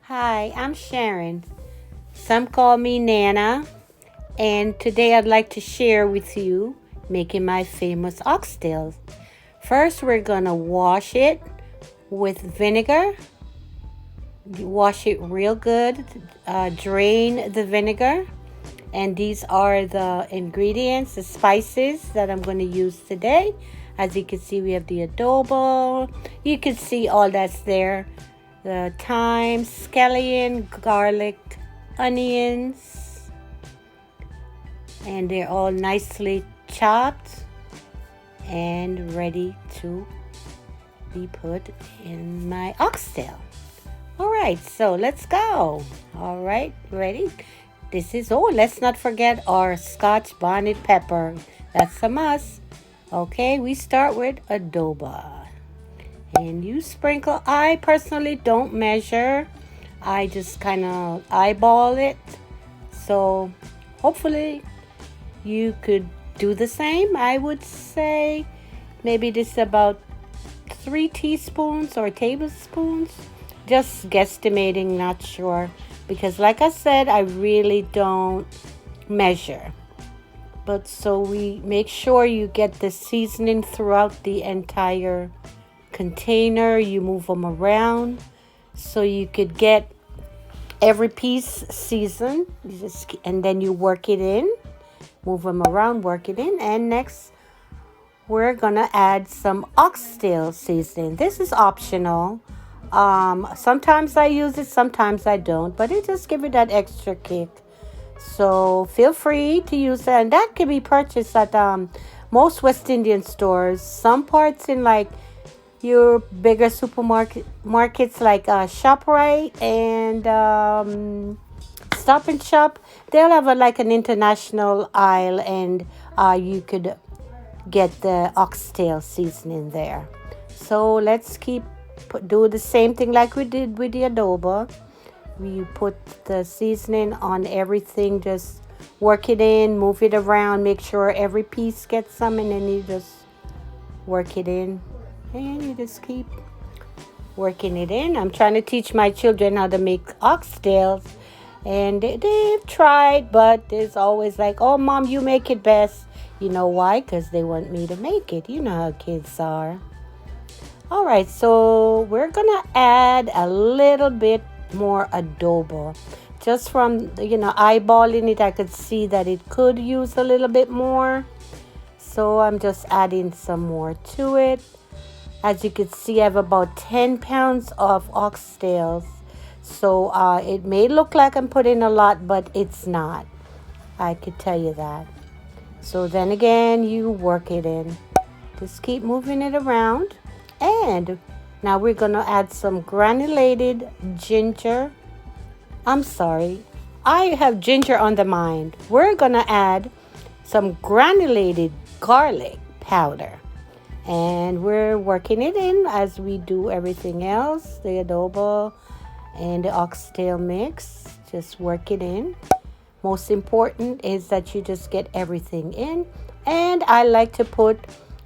Hi, I'm Sharon. Some call me Nana, and today I'd like to share with you making my famous oxtails. First, we're gonna wash it with vinegar. Wash it real good, drain the vinegar, and these are the ingredients, the spices that I'm going to use today. As you can see, we have the adobo. You can see all that's there. The thyme, scallion, garlic, onions, and they're all nicely chopped and ready to be put in my oxtail. All right, so let's go. All right, ready? Let's not forget our Scotch bonnet pepper. That's a must. Okay, we start with adobo. And you sprinkle. I personally don't measure. I just kind of eyeball it. So hopefully you could do the same. I would say maybe this is about 3 teaspoons or tablespoons. Just guesstimating, not sure. Because like I said, I really don't measure. But so we make sure you get the seasoning throughout the entire container. You move them around so you could get every piece seasoned. And then you work it in. Move them around, work it in. And next, we're gonna add some oxtail seasoning. This is optional. Sometimes I use it, sometimes I don't, but it just gives it that extra kick. So feel free to use that, and that can be purchased at most West Indian stores. Some parts in like your bigger markets like ShopRite and Stop and Shop, they'll have like an international aisle, and you could get the oxtail seasoning there. So let's do the same thing like we did with the adobo. We put the seasoning on everything, just work it in, move it around, make sure every piece gets some, and then you just work it in, and you just keep working it in. I'm trying to teach my children how to make oxtails, and they've tried, but it's always like, oh, Mom, you make it best. You know why? Because they want me to make it. You know how kids are. All right, so we're gonna add a little bit more adobo. Just from eyeballing it, I could see that it could use a little bit more. So I'm just adding some more to it. As you can see, I have about 10 pounds of oxtails. So it may look like I'm putting a lot, but it's not. I could tell you that. So then again, you work it in. Just keep moving it around. And now we're going to add some granulated ginger. I'm sorry, I have ginger on the mind. We're going to add some granulated garlic powder. And we're working it in as we do everything else, the adobo and the oxtail mix. Just work it in. Most important is that you just get everything in. And I like to put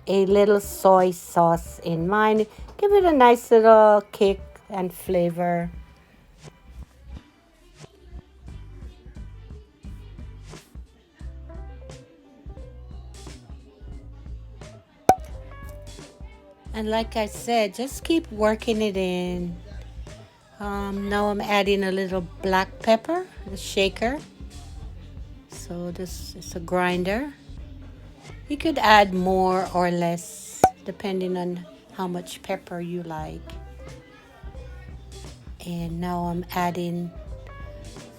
a little soy sauce in mine. Give it a nice little kick and flavor. And like I said, just keep working it in. Now I'm adding a little black pepper, the shaker. So this is a grinder. You could add more or less depending on how much pepper you like. And now I'm adding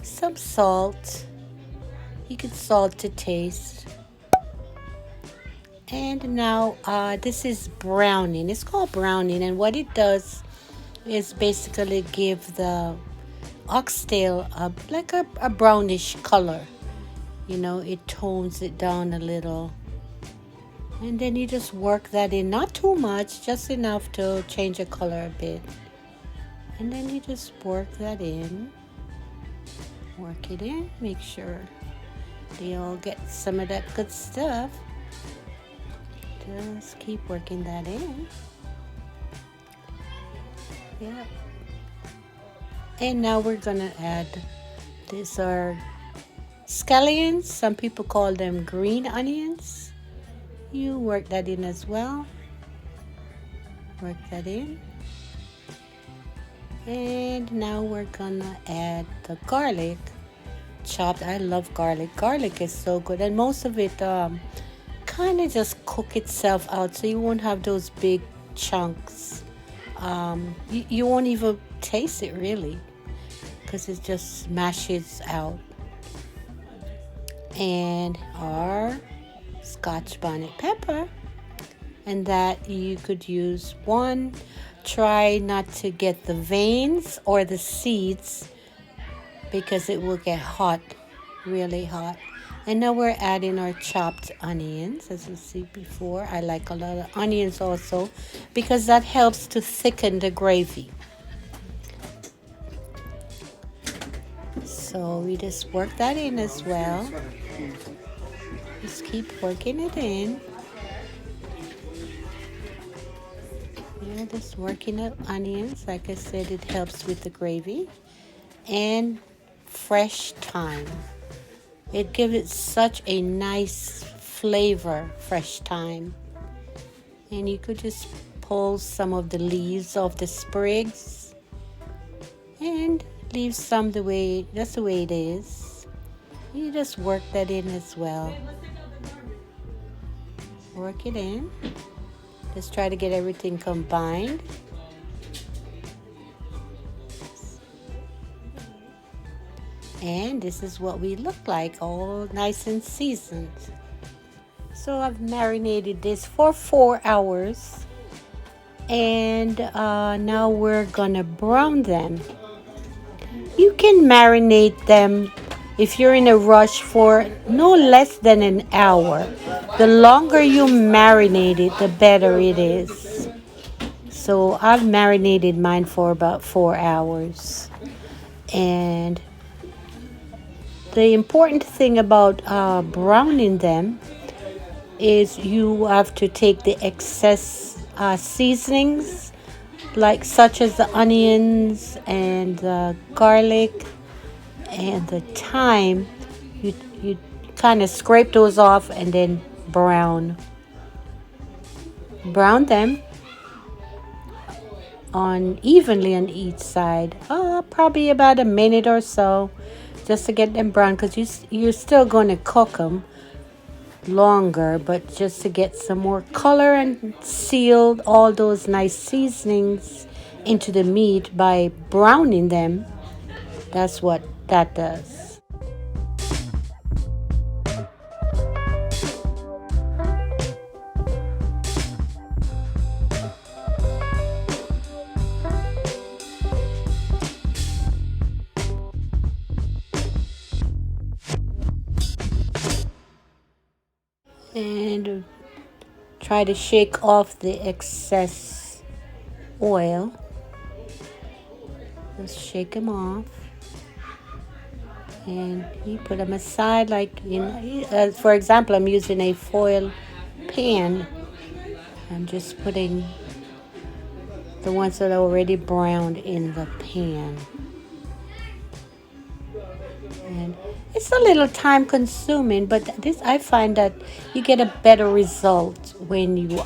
some salt. You can salt to taste. And now this is browning. It's called browning, and what it does is basically give the oxtail like a brownish color. It tones it down a little. And then you just work that in, not too much, just enough to change the color a bit. And then you just work that in. Work it in, make sure they all get some of that good stuff. Just keep working that in. Yep. And now we're gonna add, these are scallions. Some people call them green onions. You work that in as well. Work that in. And now we're gonna add the garlic chopped. I love garlic. Garlic is so good, and most of it kind of just cook itself out, so you won't have those big chunks. You won't even taste it really, because it just smashes out. And our Scotch bonnet pepper, and that you could use one. Try not to get the veins or the seeds, because it will get hot, really hot. And now we're adding our chopped onions. As you see before, I like a lot of onions also, because that helps to thicken the gravy. So we just work that in as well. Just keep working it in. Yeah, just working the onions. Like I said, it helps with the gravy. And fresh thyme. It gives it such a nice flavor, fresh thyme. And you could just pull some of the leaves off the sprigs and leave some just the way it is. You just work that in as well. Work it in. Just try to get everything combined. And this is what we look like, all nice and seasoned. So I've marinated this for 4 hours. And now we're gonna brown them. You can marinate them if you're in a rush for no less than an hour. The longer you marinate it, the better it is. So I've marinated mine for about 4 hours. And the important thing about browning them is you have to take the excess seasonings, like such as the onions and the garlic and the thyme. You kind of scrape those off and then brown them evenly on each side. Probably about a minute or so, just to get them brown, because you're still going to cook them longer, but just to get some more color and seal all those nice seasonings into the meat by browning them. That's what that does. And try to shake off the excess oil. Just shake them off. And you put them aside, like, for example, I'm using a foil pan. I'm just putting the ones that are already browned in the pan. And it's a little time consuming, but I find that you get a better result when you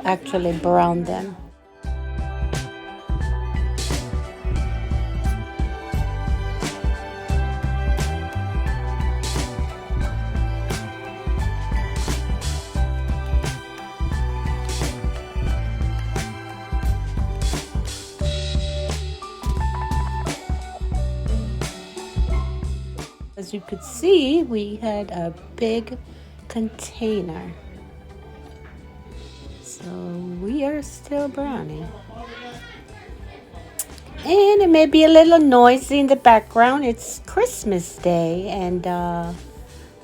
actually brown them. As you could see, we had a big container. So we are still browning. And it may be a little noisy in the background. It's Christmas Day and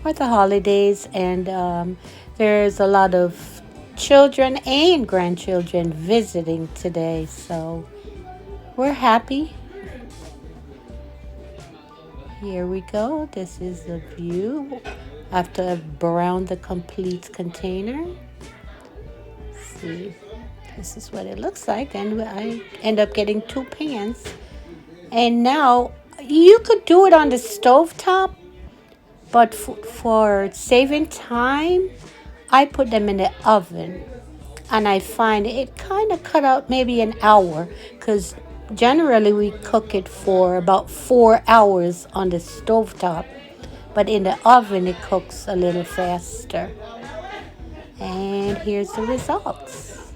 for the holidays, and there's a lot of children and grandchildren visiting today. So we're happy. Here we go. This is the view after I've browned the complete container. See, this is what it looks like, and I end up getting 2 pans. And now you could do it on the stove top, but for saving time, I put them in the oven. And I find it kind of cut out maybe an hour because generally we cook it for about 4 hours on the stove top, but in the oven it cooks a little faster. And here's the results.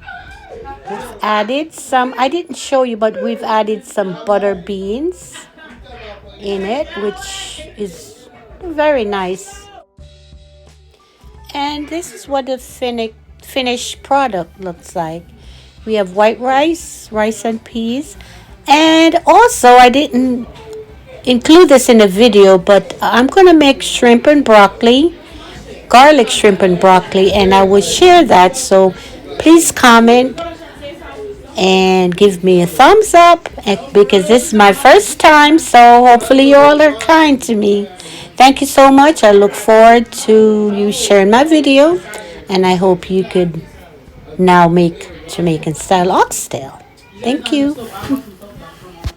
We've added some, I didn't show you, but we've added some butter beans in it, which is very nice. And this is what the finished product looks like. We have white rice, rice and peas. And also, I didn't include this in the video, but I'm going to make shrimp and broccoli, garlic shrimp and broccoli, and I will share that. So please comment and give me a thumbs up because this is my first time, so hopefully you all are kind to me. Thank you so much. I look forward to you sharing my video, and I hope you could now make Jamaican style oxtail. Thank you.